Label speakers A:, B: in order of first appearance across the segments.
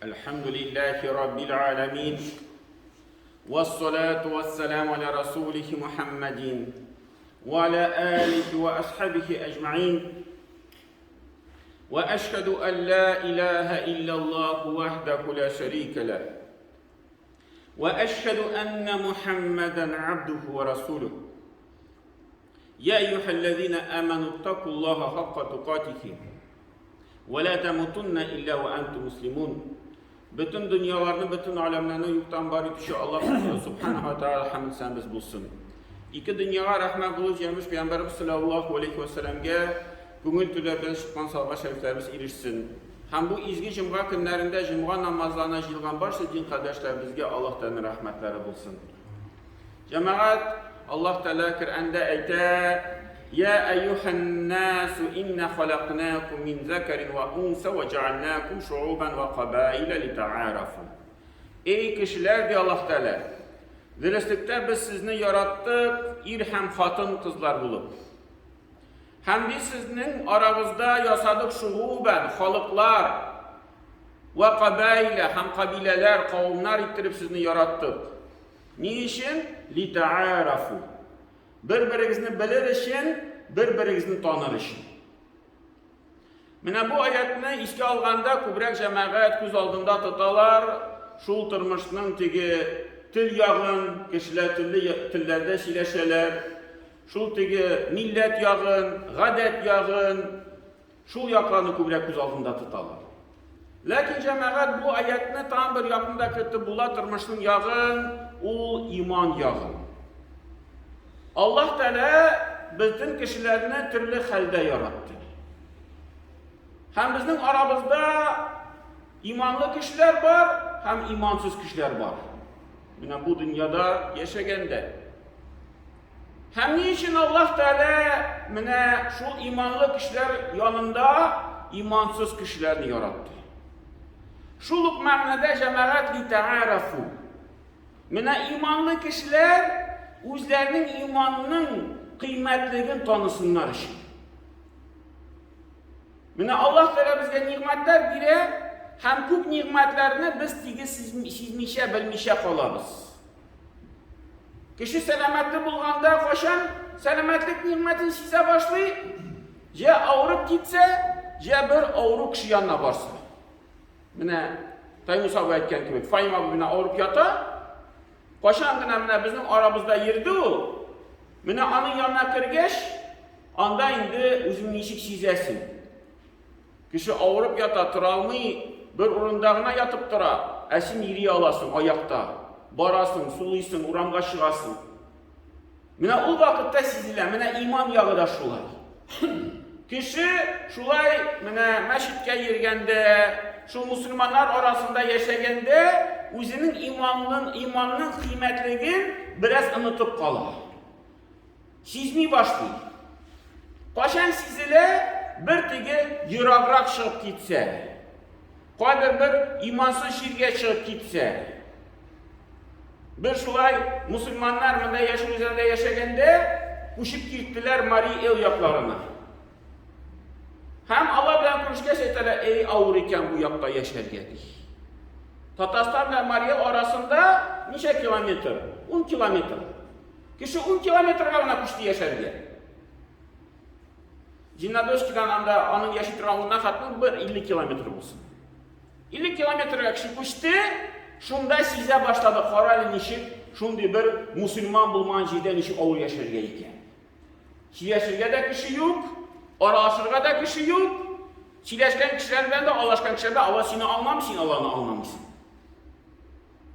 A: الحمد لله رب العالمين والصلاة والسلام على رسوله محمد وعلى آله وأصحابه أجمعين وأشهد أن لا إله إلا الله وحده لا شريك له وأشهد أن محمدا عبده ورسوله يا أيها الذين آمنوا اتقوا الله حق تقاته ولا تموتن إلا وأنتم مسلمون. Bütün dünyalarını, bütün alemlerini yoktan bari kişi Allah subhanahu wa ta'ala hamd sənimiz bulsun. İki dünyaya rəhmət qılıb gəlmiş Peyğəmbərimiz sallallahu aleyhi və sələmə günül türlərdən çıxan salva şəriflərimiz irişsin. Həm bu izgi cümğa günlərində cümğa namazlarına jilğan başlı din qardaşlarımızga Allah təala rəhmətləri bulsun. Cəmaət, Allah təala Qur'anda aytır: "Ya eyyuhan nas inna xalaqnakum min zakarin ve unsa ve cealnakum şuuban ve qabaila lita'arafu." Ey kişiler diyor Allah Teala, Dileslikte biz sizni yarattık, hem hatın kızlar bulup. Hem biz sizin aranızda yasadık şuuban, halıklar ve qabaila, hem kabileler, kavimler ittirip sizni yarattık. Niçin? Lita'arafu. Birbirinizni bilir için, birbirinizni tanır için. Mine bu ayetini iske alganda kübrek cemaat göz aldığında tutarlar, şul tırmışının tigi til yağın, kişiler tillerde sileşeler, şul tigi millet yağın, gadet yağın, şul yaklarını kübrek göz aldığında tutarlar. Lakin cemaat bu ayetini tam bir yakında kıttı, bula tırmışının yağın, o iman yağın. Allah Teala bütün kişilerini türlü halde yarattı. Hem bizim aramızda imanlı kişiler var, hem imansız kişiler var. Yine bu dünyada yaşaganda. Hem niçin Allah Teala şu imanlı kişiler yanında imansız kişilerini yarattı? Şuluk ma'nada cemaat li ta'arafu. İmanlı kişiler özlerinin imanının kıymetliğini tanısınlar için. Allah Teala bize nimetler bire, hem çok nimetlerini biz tigi sizmişe bilmişe kalırız. Kişi selametli bulganda koşan, selametlik nimetin size başlayıp, ya avrup gitse, ya bir avrup kişi yanına varsa. Tayyip Musa ayetken gibi, Fahim abi avrup yata, koşan güne bizim aramızda yirdi o. Anın yanına kırgeç, anda indi üzümün işik sizesin. Kişi avrup yata, travmayı bir urundağına yatıp tura, esin yeri alasın ayakta, barasın, suluysın, uramga çıgasın. O vakitte sizile, iman yağı da şulay. Kişi şulay, meşitke yirgende, şu Müslümanlar arasında yaşaganda, özünün imanının kıymetliğini biraz unutup kalır. Sizmi başlayır. Kaçan sizile bir tigi yıragrak çıkıp gitse, kadir bir imansız şirke çıkıp gitse, bir şulay Müslümanlar yaşın üzerinde yaşaganda kuşup gittiler Mari ev yaklarına. Hem Allah bilen konuşken şeytana ey avur iken bu yakta yaşar geldik. Tatastan ile Mariye arasında neçe kilometre? 10 kilometre. Kişi 10 kilometre kalına kuştu yaşar geldi. Cinnados kilananda onun yaşı travmına katılır bir 50 kilometre olsun. 50 kilometre kişi kuştu, şunda size başladı kararlı nişi, şunda bir Müslüman bulman cide nişi avur yaşar geldi. Yaşar da kişi yok. Araşırga da kişi yok. Çileşken kişilerden de Allah'tan kişilerden Allah seni almamışsın, Allah'ını almamışsın.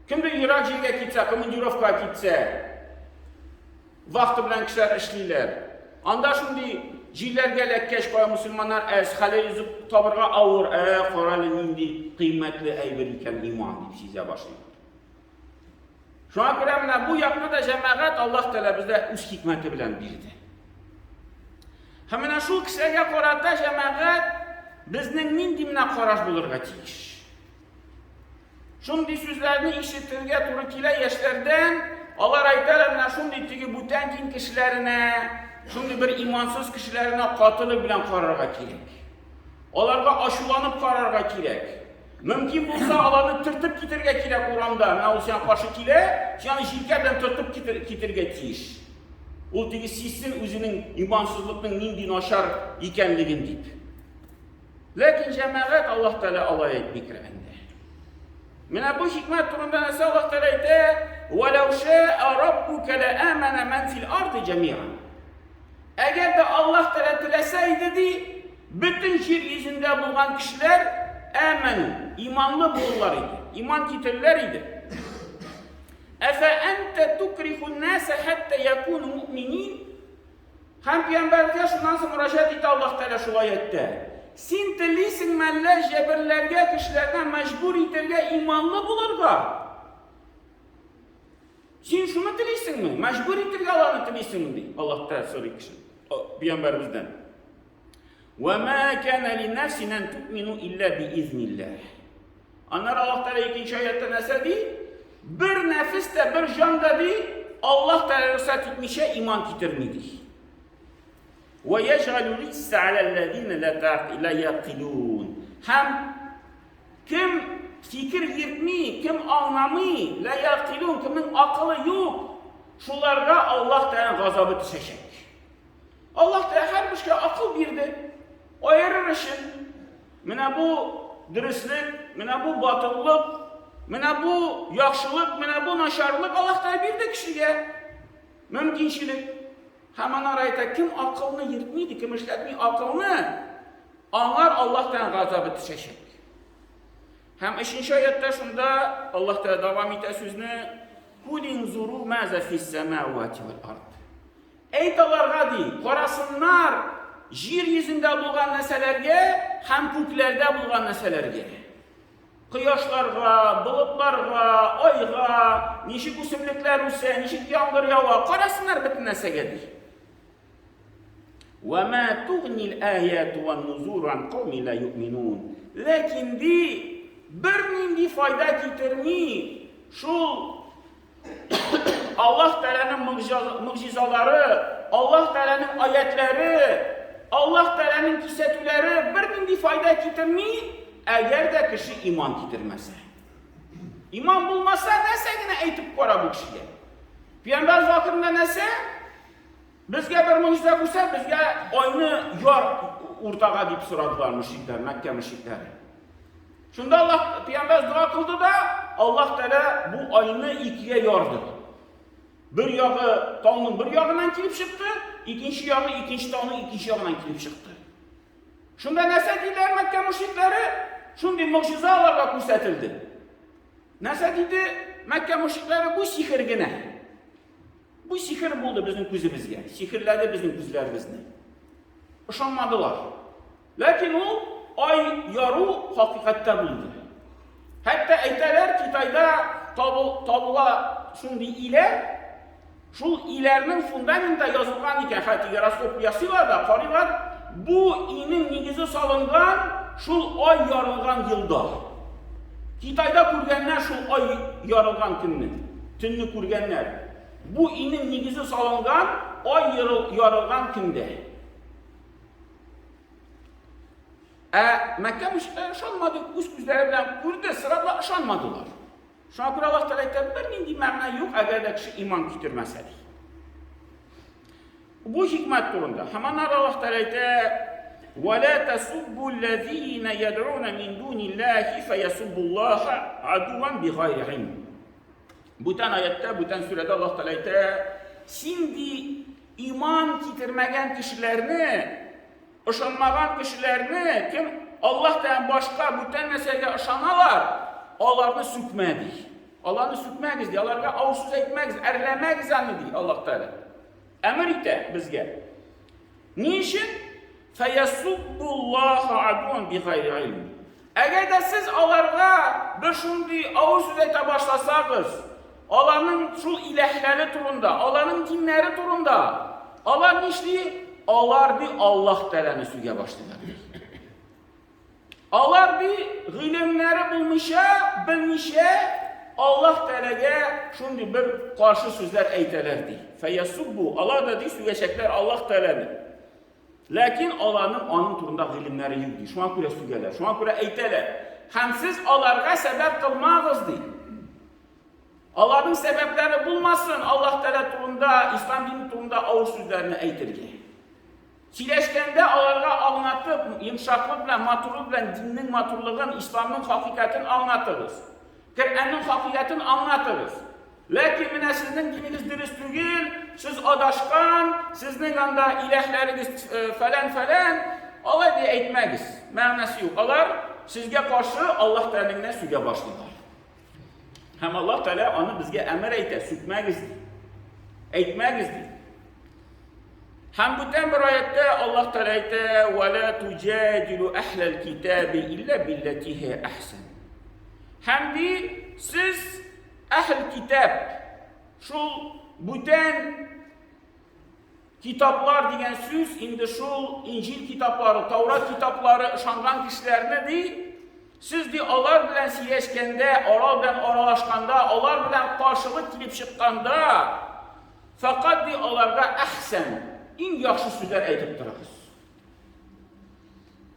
A: Kim de Irak'a gitse, komandirovka gitse, vakti bilen kişiler işleyler. Anda şimdi ciler gelek keşke Müslümanlar halil yüzüp tabırga avur, koralın indi kıymetli eyberiyken iman deyip size başlayın. Şu an göre bu yakına da cemaat Allah Teala bizde üst hikmeti bilen birdi. Hemen şu kişiye karata cemaat bizning mindimine qarash bulurga tegish. Şunday sözlerini işitirge to'g'ri kela yoshlardan Allah aytadi mana shunday tigi butun din kishilarine, shunday bir imonsiz kishilarine qotillik bilan qararga kerak. Ularga ashulanib qararga kerak. Mümkün bulsa alanı tırtıp gitirge kile Kur'an'da. Ne olsan karşı kile, yani şirketten tırtıp gitirge tiyiş. O tigi sizsin özünün imansızlıkının nindi naşar ikenligin deyip. Lakin cemaat Allah Teala alay etmekle ende. Mine bu hikmet durumda nese Allah Teala ete وَلَوْ شَاءَ رَبُّكَ لَآمَنَ مَنْ فِي الْأَرْضِ جَمِيعًا. Eğer de Allah Teala dileseydi de bütün yeryüzünde bulunan kişiler imanlı bulurlar idi. İman getirirler idi. اَفَاَنْتَ تُكْرِهُ النَّاسَ حَتَّى يَكُونُ مُؤْمِنِينَ. Hem Peygamber'e şundan sonra müracaat etti Allah Teala şu ayette. Sin tilisin melle cebirlerge kişilerden mecbur itirge imanlı bulurga. Sin şunu tilisin mi? Mecbur itirge Allah'ını tilisin mi diye. Allah Teala soruyor kişi. Peygamberimizden. وَمَا كَانَ لِنَفْسٍ اَنْ تُؤْمِنُوا اِلَّا بِاِذْنِ اللّٰهِ. Anlar Allah Teala ikinci ayette ne dedi? Bir nefis de bir can dedi Allah Teala ruhsat etmişe iman getirmedi. وَيَجْعَلُ الرِّجْسَ عَلَى الَّذ۪ينَ لَا يَقِلُونَ. Hem kim fikir yürütmeyi, kim anlamayı, la yaqilun, kimin akıllı yok, şularga Allah Teala gazabı düşecek. Allah Teala her bir şeye akıl verdi. Ayırır işin. Mine bu dürüstlük, mine bu batıllık, mine bu yakşılık, mine bu naşarlık Allah Teala verdi kişiye. Mümkünçilik. Hemen arayta kim akılını yırtmıydı, kim işletmeyi akılını anlar Allah Teala gazabı düşecek. Hem işin ayette şunda Allah Teala devam ete sözünü قُلْ اِنْزُرُوا مَاذَا فِي السَّمَاوَاتِ وَالْأَرْضِ. Eytalarga di, korasınlar yeryüzünde bulunan neselerge hem köklerde bulunan neselerge. Kıyaşlarga, bulutlarga, ayga, nişik usimlikler use, nişik yağmur yava, korasınlar bütün nesegedir. وَمَا تُغْنِ الْآيَاتُ وَالنُّزُورُ عَنْ قَوْمِ لَا يُؤْمِنُونَ. Lakin di, bir nindi fayda getirmeyi, şu Allah Teala'nın mucizaları, Allah Teala'nın ayetleri, Allah Teala'nın kisetüleri bir nindi fayda getirmeyi, eğer de kişi iman getirmese. İman bulmasa nese yine eğitip kora bu kişiye. Peygamber vakırında nese? Bizge bir mucize bulsa, bizge aynı yar ortağa deyip soradılar müşrikler, Mekke müşrikleri. Şunda Allah Peygamber dua kıldı da Allah Teala bu aynı ikiye yardı. Bir yağı dağının bir yağından kilip çıktı, ikinci yağı ikinci dağının ikinci yağından kilip çıktı. Şunda nese dediler Mekke müşrikleri? Şunda mucizalarla gösterildi. Nese dedi Mekke müşrikleri bu sihir gene. Bu sihir buldu bizim gözümüzge. Sihirledi bizim gözlerimizde. Işanmadılar. Lakin o ay yarı hakikatte buldu. Hatta eyteler Kitayda tabula şimdi ile şu ilerinin fundamentda yazılgan iken hatta giraskop yazıyorlar da qarılar bu inin negizi salıngan şu ay yarılgan yılda. Kitayda kurgenler şu ay yarılgan tünni kurgenler. Bu inin negizi salıngan ay yarılgan künde. Mekke müşrikler ışanmadı, üst güzleri bilen kurdu, sıralar ışanmadılar. Şu an Allah Teala'da bir nindi məna yok, eğer de kişi iman getirmeseydi. Bu hikmet durumda. Hemen Allah Teala'da وَلَا تَسُبُّوا الَّذ۪ينَ يَدْعُونَ مِنْ دُونِ اللّٰهِ فَيَسُبُّ اللّٰهَ عَدُوًا بِغَيْرِ عِلْمٍ. Bu tane ayette, bu tane surede Allah Teala'da şimdi iman getirmeyen kişilerini, ışanmayan kişilerini kim Allah Teala başka bu tane meseleye ışanalar, onlarını sükmedi. Onlarını sükmeyiz diye, onlarga avsuz etmeyiz, erlemeyiz zannediyor Allah Teala. Emir ite bizge. Niçin? فَيَسُبُّ اللّٰهَ عَدُوًا بِغَيْرِ عِلْمٍ. Eğer de siz onlarga bir şimdi avsuz ete başlasanız, onların şu ilahları turunda, onların dinleri turunda, onlar nişli, onlar bir Allah Teala'nı süge başladılar. Onlar bir ilimleri bilmişe, Allah Teala'ya şimdi bir karşı sözler eytelerdi. Feyesubbu, Allah da diye sügeçekler Allah Teala'nı. Lakin Allah'ın onun turunda ilimleri yoktu. Şu an kure sügeler, şu an kure eyteler. Hem siz onlarga sebep kılmağız değil. Onların sebepleri bulmasın. Allah Teala turunda, İslam dini turunda ağır sözlerini eytirge. Sileşkende onlarga anlatıp, yumuşaklıkla, maturlukla, dinin maturluğun, İslam'ın hakikatini anlatırız. Kur'an'ın hakikatini anlatırız. Lakin mine sizin dininiz dürüst değil, siz adaşkan, sizin anda ilahlarınız falan, Allah diye etmeyiz. Mənası yok. Onlar sizge karşı Allah Teala'nın süge başlılar. Hem Allah Teala onu bizge emir eyte, sütmeyizdir. Etmeyizdir. Hem bu bir ayette Allah Teala eyte وَلَا تُجَادِلُ أَحْلَ الْكِتَابِ إِلَّا بِالَّتِهِ أَحْسَنُ. Hem de siz ehl kitap, şu bütün kitaplar diyen söz, indi şu İncil kitapları, Tavrat kitapları ışangan kişilerine değil, siz de onlar bilen sileşkende, onlar bilen aralaşkanda, onlar bilen karşılık kilip çıkkanda, fakat de onlarga ahsen, en yaxşı sözler aytıp dururuz.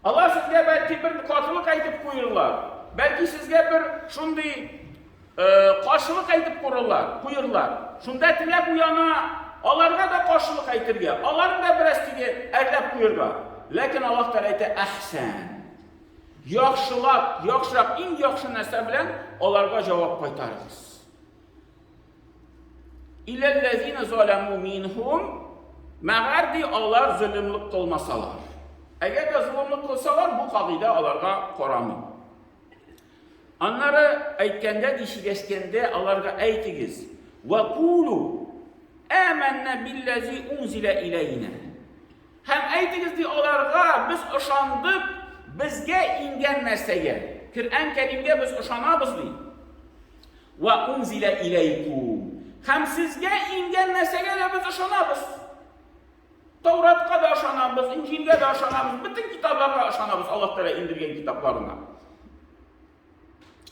A: Allah sizge belki bir katılık aytıp koyurlar, belki sizge bir şunday karşılık aytıp koyurlar. Şunda tilep uyana, onlarga da karşılık aytırga, onların da biraz tigi erlep koyurga. Lakin Allah Teala aytı ahsen. Yaxşırak, en yaxşı nəsə bilən onlarga cavab qaytarırız. İllellezine zalemu minhum, məğər de onlar zulümlük qılmasalar. Əgər də zulümlük qılsalar, bu qaqidə onlarga qoramın. Onları aytkəndə, dişiləşkəndə onlarga aytınız. وَقُولُوا آمَنَّا بِالَّذِي أُنْزِلَ إِلَيْنَا. Hem aytınız de onlarga biz ışandık, bizge ingen nəsəyə. Kur'an-ı Kerim'e biz ışanabız deyil. وَاُنْزِلَ إِلَيْكُمْ. Hem sizge ingen nəsəyə de biz ışanabız. Tavrat'a da ışanabız, İncil'e de ışanabız, bütün kitaplara ışanabız Allah Teala indirgen kitaplarına.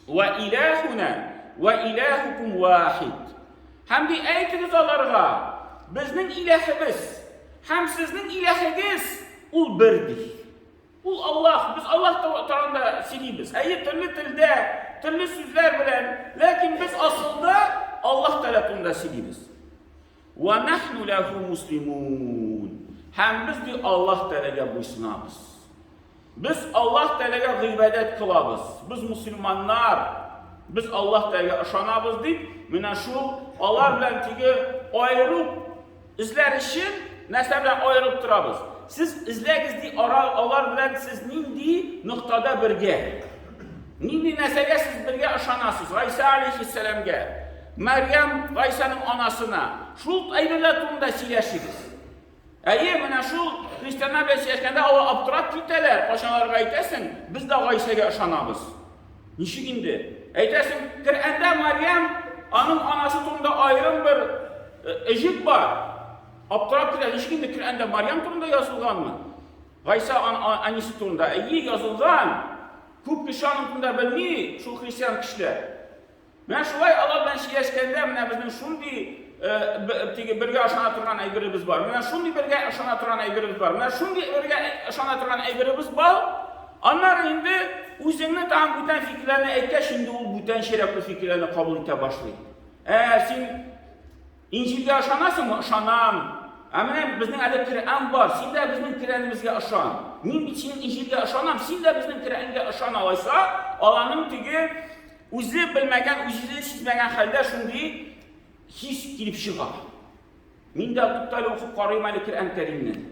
A: وَإِلَٰهُنَا وَإِلَٰهُكُمْ وَاحِدٌ. Hem de aytınız onlarga, bizning ilahimiz, hem sizning ilahiniz ul birdir. Ul Allah, biz Allah Teala'da siliyiz. Türlü tilde, türlü sözler bilen, lakin biz aslında Allah Teala'da siliyiz. وَنَحْنُ لَهُ مُسْلِمُونَ. Hem biz de Allah Teala'ya buysunabız. Biz Allah Teala'ya gıybedet kılabız. Biz Müslümanlar, biz Allah Teala'ya ışanabız deyip, mine şu Allah bilen tigi ayrılıp, izler için nesle bilen ayrılıp durabız. Siz izleyiz deyip, Allah bilen siz nindi noktada birge. Nindi nesle siz birge ışanasız. Gaysa aleyhisselam'a, Meryem Gaysa'nın anasına, şu ayrılatında sileşiriz. Mine şu Hristiyanlar bilen sileşkende Allah abdurat kitteler, paşalarga aytesin, biz de Gaysa'ya ışanabız. Nişi indi? Aytesin, Kur'an'da Meryem, onun anası turunda ayrım bir ejip var. Abdurat kitteler, nişi indi Kur'an'da Meryem turunda yazılgan mı? Gaysa annesi turunda, yazılgan. Küp kişi onun turunda bilmeyi, şu Hristiyan kişiler. Ben şulay Allah bilen sileşkende, mine bizden şundi birge aşana turgan aygırımız var. Mine şundi birge aşana turgan aygırımız var. Mine şundi birge aşana turgan aygırımız var. Onlar indi özünün tam bütün fikirlerini eke, şimdi o bütün şerefli fikirlerini kabul ete başlayın. Sen İncil'de aşanasın mı? Aşanam. Emine bizden adı Kur'an var. Sen de bizim Kur'an'ımızda aşan. Min için İncil'de aşanam. Sen de bizim Kur'an'da aşan olaysa, Allah'ın tüge özü bilmegen, özü sizmegen halde şimdi his girip çıkar. Min de tuttalı okup qarayım Ali Kur'an-ı Kerim'den.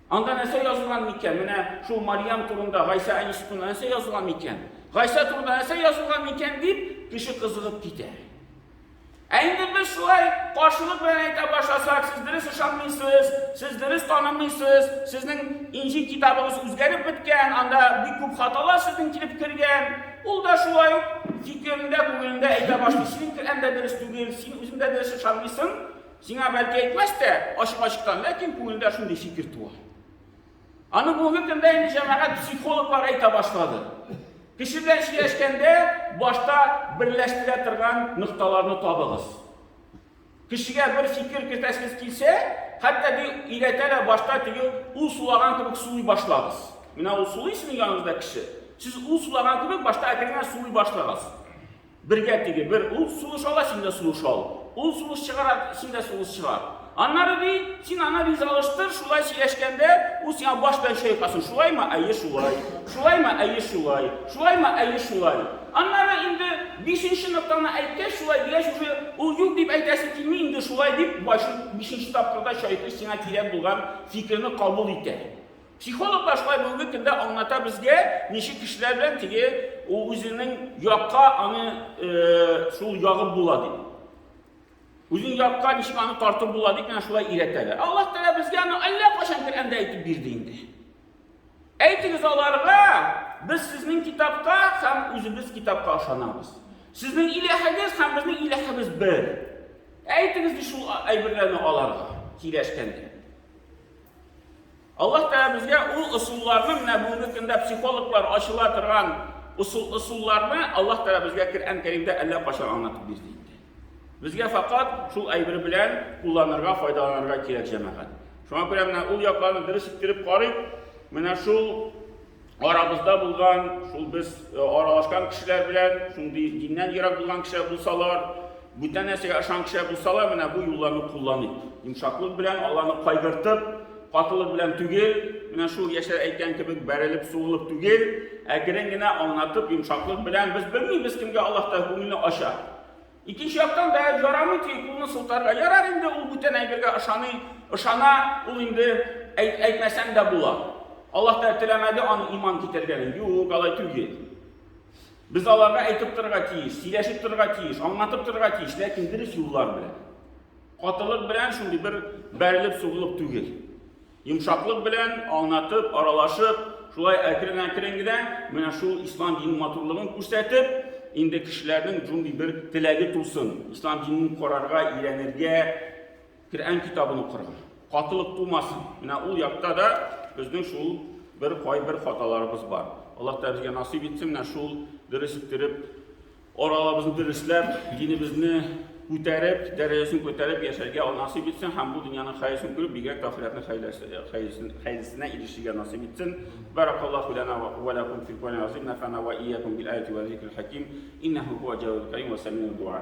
A: Anda nəsə yazılan mikən, mənə şu Maryam turunda, Gaysa annesi turunda nəsə yazılan mikən, Gaysa turunda nəsə yazılan mikən deyip, kişi kızılıp gider. Indi biz şulay karşılık vermeye başlasak, sizleri ışanmıyorsunuz, sizleri tanımıyorsunuz, sizin İncil kitabınız üzgerip bitken, anda bir kup hatalar sizin kilip kirgen, ol da şulay fikrinde, bugününde ete başlıyor. Senin Kur'an'da ders değil, senin üzümde ders ışanmıyorsun, sana belki etmez de açıktan, lakin bugününde şunday fikir tuvar. Anı bu hükümde indi cemaat psikologlar ayta başladı. Kişiler sileşkende başta birleştire turgan noktalarını tabığız. Kişiye bir fikir kirtesiz kilse, hatta bir iletere başta tigi ul sulagan kibik suluy başlarız. Mina ul suluysın yanınızda kişi. Siz ul sulagan gibi başta akırgan suluy başlagasın. Birge tigi bir ul suluş ala, şimdi suluş al. Ul suluş çıkar, şimdi suluş çıkar. Anları değil, sen ana biz alıştır, şulay sileşkende, o sen baş ben şey kasın. Şulay mı? Ayı şulay. Şulay mı? Ayı şulay. Şulay mı? Ayı şulay. Anları indi 5. sınıftan aytke şulay diye şu o yok deyip aytası ki mi indi şulay deyip başın 5. tapkırda şayıklı sana kirem bulgan fikrini kabul etti. Psikologlar şulay bulduğu günde anlata bizge neşe kişiler bilen tigi o üzerinin yakka anı şul yağı buladı. Uzun yapka nişkanı tartır buladık, yani şulay iretteler. Allah Teala bizge Allah kaşan bir ende aytip birdiğinde. Aytınız onlarga, biz sizin kitapta, hem özümüz kitapta aşanamız. Sizin ilahiniz, hem bizim ilahimiz bir. Aytınız şu aybirlerini onlarga, kileşkende. Allah Teala bizge o usullarını, bu hükümde psikologlar aşılatırgan usullarını Allah Teala bizge Kur'an-ı Kerim'de Allah kaşan anlatıp birdiğinde. Bizge fakat şu aybiri bilen kullanırga, faydalanırga kirek cemaat. Şuna göre ul yaklarını dürüst ittirip qarayıp, şu aramızda bulgan, biz aralaşkan kişiler bilen, dinden yirak bulgan kişiler bulsalar, bütün nesege aşan kişiler bulsalar, bu yollarını kullanıp, yumuşaklık bilen Allah'ını kaygırtıp, katılık bilen tügel, şu yaşar aytgan gibi berilip, soğulup tügel, ekirengine anlatıp, yumuşaklık bilen, biz bilmeyiz kimge Allah'ta hükümünü aşar. İkinci yaktan da yaramı ki kulunu sultarga yarar indi ul bütün aybirge ışana ul indi aytmesen de bular. Allah da tilemedi anı iman getirgenin. Yok alay tügel. Biz Allah'a aytıp durga tiyiş, sileşip durga tiyiş, anlatıp durga tiyiş, lakin diriş yollar bilen. Katılık bilen şimdi bir berilip soğulup tügel. Yumuşaklık bilen anlatıp, aralaşıp, şulay ekirengiden şu İslam dinin maturluğunu gösterip, indi kişilerden cümle bir tilegi tulsun. İslam dinini korarga, iğrenirge, Kur'an kitabını kurar. Katılık tulmasın. Ul yakta da bizden şu bir pay bir hatalarımız var. Allah da bizge nasip etsin, şu dürüst ettirip, oralarımızı dürüstlep, dinimizni ko'tarib, darajasini ko'tarib yashashga nasib etsin, ham bu dunyoning xayrasini ko'rib, bigak oxiratning xayrisidan erishishiga nasib etsin. Barakallohu lana va lakum fil Qur'onil azim, nafa'ana va iyyakum bil ayati va zikril hakim. Innahu huwa jawabul karim va samiul du'a.